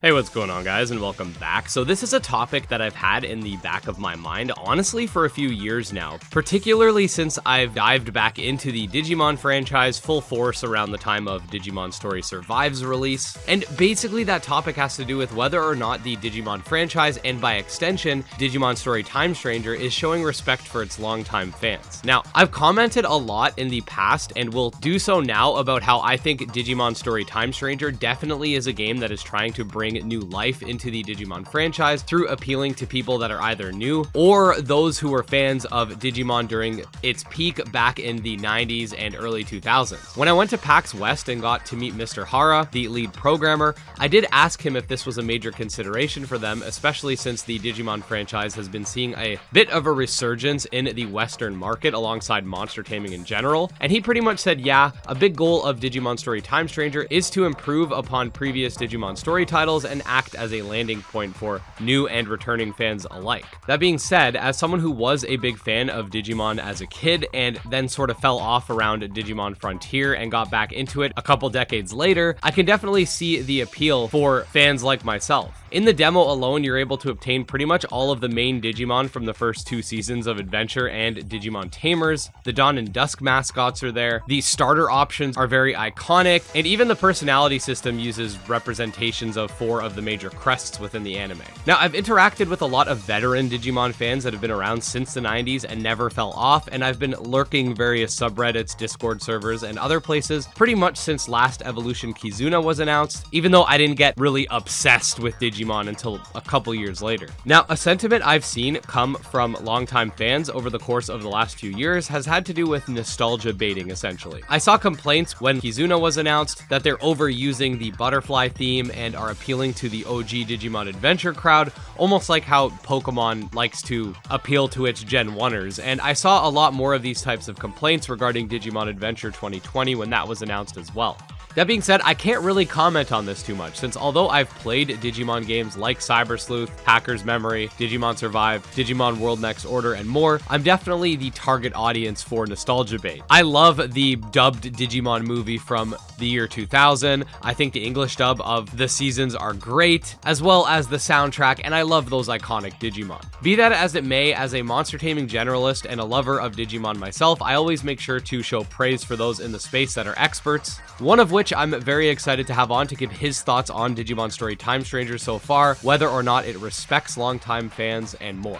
Hey, what's going on, guys, and welcome back. So this is a topic that I've had in the back of my mind, honestly, for a few years now, particularly since I've dived back into the Digimon franchise full force around the time of Digimon Story Survive's release. And basically that topic has to do with whether or not the Digimon franchise, and by extension, Digimon Story Time Stranger, is showing respect for its longtime fans. Now, I've commented a lot in the past, and will do so now, about how I think Digimon Story Time Stranger definitely is a game that is trying to bring new life into the Digimon franchise through appealing to people that are either new or those who were fans of Digimon during its peak back in the 90s and early 2000s. When I went to PAX West and got to meet Mr. Hara, the lead programmer, I did ask him if this was a major consideration for them, especially since the Digimon franchise has been seeing a bit of a resurgence in the Western market alongside monster taming in general, and he pretty much said, yeah, a big goal of Digimon Story Time Stranger is to improve upon previous Digimon Story titles and act as a landing point for new and returning fans alike. That being said, as someone who was a big fan of Digimon as a kid and then sort of fell off around Digimon Frontier and got back into it a couple decades later, I can definitely see the appeal for fans like myself. In the demo alone, you're able to obtain pretty much all of the main Digimon from the first two seasons of Adventure and Digimon Tamers. The Dawn and Dusk mascots are there. The starter options are very iconic, and even the personality system uses representations of 4 of the major crests within the anime. Now, I've interacted with a lot of veteran Digimon fans that have been around since the 90s and never fell off, and I've been lurking various subreddits, Discord servers, and other places pretty much since Last Evolution Kizuna was announced, even though I didn't get really obsessed with Digimon until a couple years later. Now, a sentiment I've seen come from longtime fans over the course of the last few years has had to do with nostalgia baiting, essentially. I saw complaints when Kizuna was announced that they're overusing the butterfly theme and are appealing to the OG Digimon Adventure crowd, almost like how Pokemon likes to appeal to its Gen 1ers, and I saw a lot more of these types of complaints regarding Digimon Adventure 2020 when that was announced as well. That being said, I can't really comment on this too much, since although I've played Digimon games like Cyber Sleuth, Hacker's Memory, Digimon Survive, Digimon World Next Order, and more, I'm definitely the target audience for nostalgia bait. I love the dubbed Digimon movie from the year 2000. I think the English dub of the seasons are great, as well as the soundtrack, and I love those iconic Digimon. Be that as it may, as a monster taming generalist and a lover of Digimon myself, I always make sure to show praise for those in the space that are experts, one of which I'm very excited to have on to give his thoughts on Digimon Story Time Stranger so far, whether or not it respects longtime fans, and more.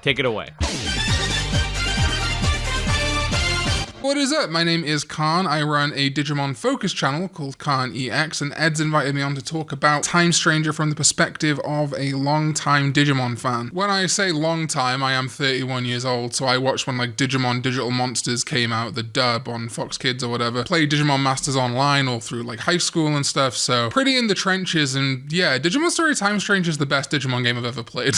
Take it away. What is up? My name is Karn. I run a Digimon focus channel called Karn EX, and Ed's invited me on to talk about Time Stranger from the perspective of a long-time Digimon fan. When I say long time, I am 31 years old, so I watched when like Digimon Digital Monsters came out, the dub on Fox Kids or whatever, played Digimon Masters online all through like high school and stuff, so pretty in the trenches, and yeah, Digimon Story Time Stranger is the best Digimon game I've ever played.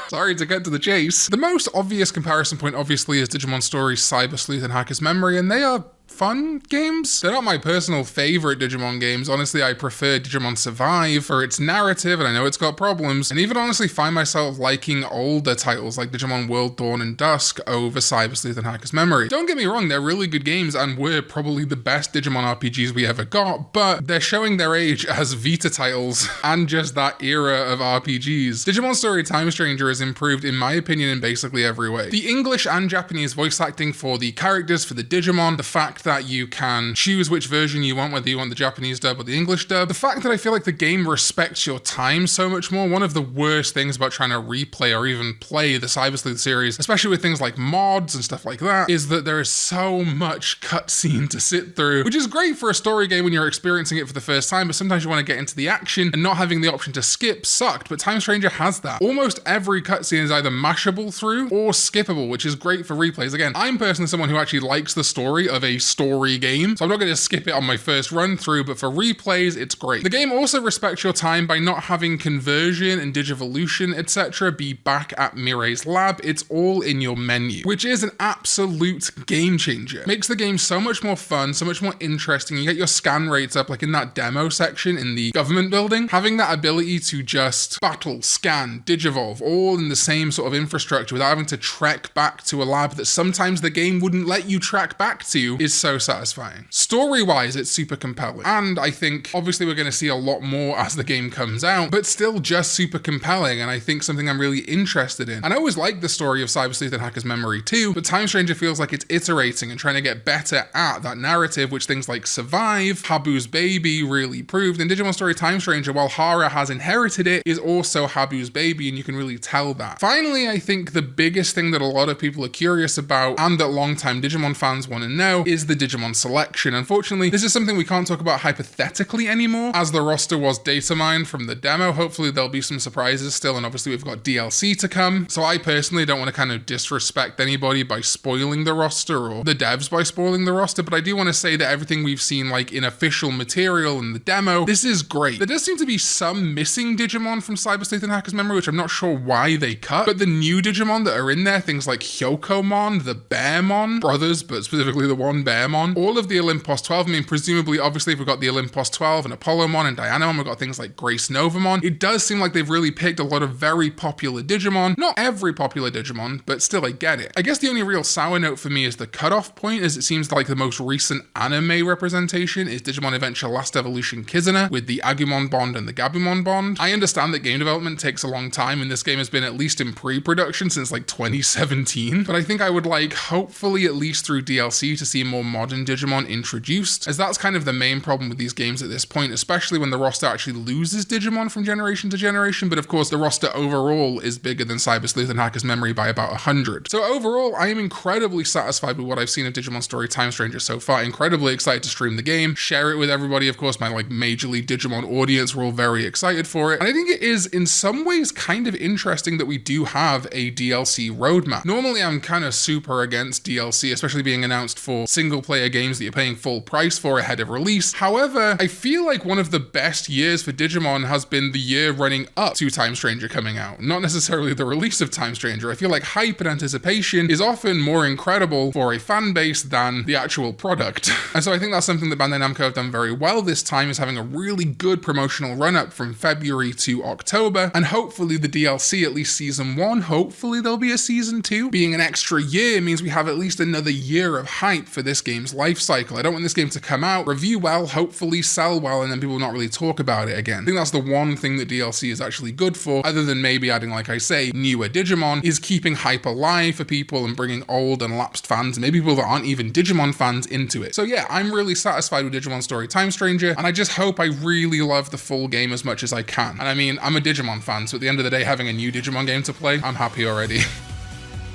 Sorry to get to the chase. The most obvious comparison point obviously is Digimon Story Cyber Sleuth and Hacker's Memory, and they are fun games. They're not my personal favorite Digimon games. Honestly, I prefer Digimon Survive for its narrative, and I know it's got problems, and even honestly find myself liking older titles like Digimon World Dawn and Dusk over Cyber Sleuth and Hacker's Memory. Don't get me wrong, they're really good games and were probably the best Digimon RPGs we ever got, but they're showing their age as Vita titles and just that era of RPGs. Digimon Story Time Stranger has improved, in my opinion, in basically every way. The English and Japanese voice acting for the characters, for the Digimon, the fact that you can choose which version you want, whether you want the Japanese dub or the English dub. The fact that I feel like the game respects your time so much more. One of the worst things about trying to replay or even play the Cyber Sleuth series, especially with things like mods and stuff like that, is that there is so much cutscene to sit through, which is great for a story game when you're experiencing it for the first time, but sometimes you want to get into the action, and not having the option to skip sucked, but Time Stranger has that. Almost every cutscene is either mashable through or skippable, which is great for replays. Again, I'm personally someone who actually likes the story of a story game, so I'm not going to skip it on my first run through, but for replays, it's great. The game also respects your time by not having conversion and digivolution, etc. be back at Mirai's lab. It's all in your menu, which is an absolute game changer. Makes the game so much more fun, so much more interesting. You get your scan rates up, like in that demo section in the government building. Having that ability to just battle, scan, digivolve, all in the same sort of infrastructure without having to trek back to a lab that sometimes the game wouldn't let you track back to is so satisfying. Story-wise, it's super compelling. And I think, obviously, we're going to see a lot more as the game comes out, but still just super compelling, and I think something I'm really interested in. And I always liked the story of Cyber Sleuth and Hacker's Memory too, but Time Stranger feels like it's iterating and trying to get better at that narrative, which things like Survive, Habu's Baby really proved. And Digimon Story Time Stranger, while Hara has inherited it, is also Habu's baby, and you can really tell that. Finally, I think the biggest thing that a lot of people are curious about, and that longtime Digimon fans want to know, is the Digimon selection. Unfortunately, this is something we can't talk about hypothetically anymore, as the roster was data mined from the demo. Hopefully there'll be some surprises still, and obviously we've got DLC to come. So I personally don't want to kind of disrespect anybody by spoiling the roster, or the devs by spoiling the roster, but I do want to say that everything we've seen like in official material in the demo, this is great. There does seem to be some missing Digimon from Cyber Sleuth and Hacker's Memory, which I'm not sure why they cut, but the new Digimon that are in there, things like Hyokomon, the Bearmon brothers, but specifically the one Bearmon, all of the Olympos 12, I mean, presumably, obviously, if we've got the Olympos 12 and Apollomon and Dianamon, we've got things like Grace Novamon. It does seem like they've really picked a lot of very popular Digimon. Not every popular Digimon, but still, I get it. I guess the only real sour note for me is the cutoff point, as it seems like the most recent anime representation is Digimon Adventure Last Evolution Kizuna, with the Agumon bond and the Gabumon bond. I understand that game development takes a long time, and this game has been at least in pre-production since like 2017, but I think I would like, hopefully at least through DLC, to see more modern Digimon introduced, as that's kind of the main problem with these games at this point, especially when the roster actually loses Digimon from generation to generation. But of course, the roster overall is bigger than Cyber Sleuth and Hacker's Memory by about 100. So overall, I am incredibly satisfied with what I've seen of Digimon Story Time Stranger so far. Incredibly excited to stream the game, share it with everybody. Of course, my like majorly Digimon audience, we're all very excited for it. And I think it is in some ways kind of interesting that we do have a DLC roadmap. Normally, I'm kind of super against DLC, especially being announced for single player games that you're paying full price for ahead of release. However, I feel like one of the best years for Digimon has been the year running up to Time Stranger coming out, not necessarily the release of Time Stranger. I feel like hype and anticipation is often more incredible for a fan base than the actual product. And so I think that's something that Bandai Namco have done very well this time, is having a really good promotional run-up from February to October, and hopefully the DLC, at least season 1, hopefully there'll be a season 2. Being an extra year means we have at least another year of hype for this game's life cycle. I don't want this game to come out, review well, hopefully sell well, and then people not really talk about it again. I think that's the one thing that DLC is actually good for, other than maybe adding, like I say, newer Digimon, is keeping hype alive for people and bringing old and lapsed fans, and maybe people that aren't even Digimon fans, into it. So yeah, I'm really satisfied with Digimon Story Time Stranger, and I just hope I really love the full game as much as I can. And I mean, I'm a Digimon fan, so at the end of the day, having a new Digimon game to play, I'm happy already.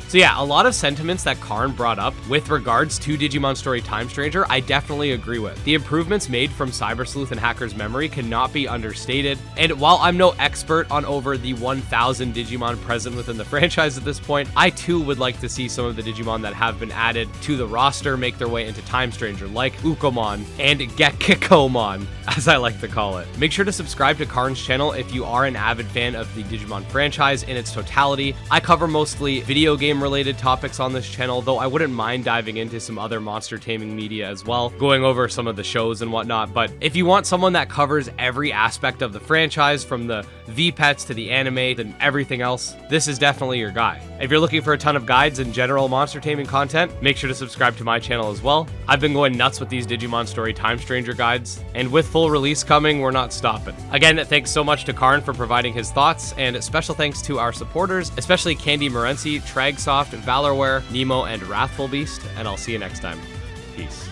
So yeah, a lot of sentiments that Karn brought up with regards to Digimon Story Time Stranger, I definitely agree with. The improvements made from Cyber Sleuth and Hacker's Memory cannot be understated, and while I'm no expert on over the 1,000 Digimon present within the franchise at this point, I too would like to see some of the Digimon that have been added to the roster make their way into Time Stranger, like Ukomon and Gekikomon, as I like to call it. Make sure to subscribe to Karn's channel if you are an avid fan of the Digimon franchise in its totality. I cover mostly video game related topics on this channel, though I wouldn't mind diving into some other monster taming media as well, going over some of the shows and whatnot. But if you want someone that covers every aspect of the franchise, from the V-Pets to the anime and everything else, this is definitely your guy. If you're looking for a ton of guides and general monster taming content, make sure to subscribe to my channel as well. I've been going nuts with these Digimon Story Time Stranger guides, and with full release coming, we're not stopping. Again, thanks so much to Karn for providing his thoughts, and special thanks to our supporters, especially Candy Morency, Tragsoft, Valorware, Nemo, and Wrathful Beast, and I'll see you next time. Peace.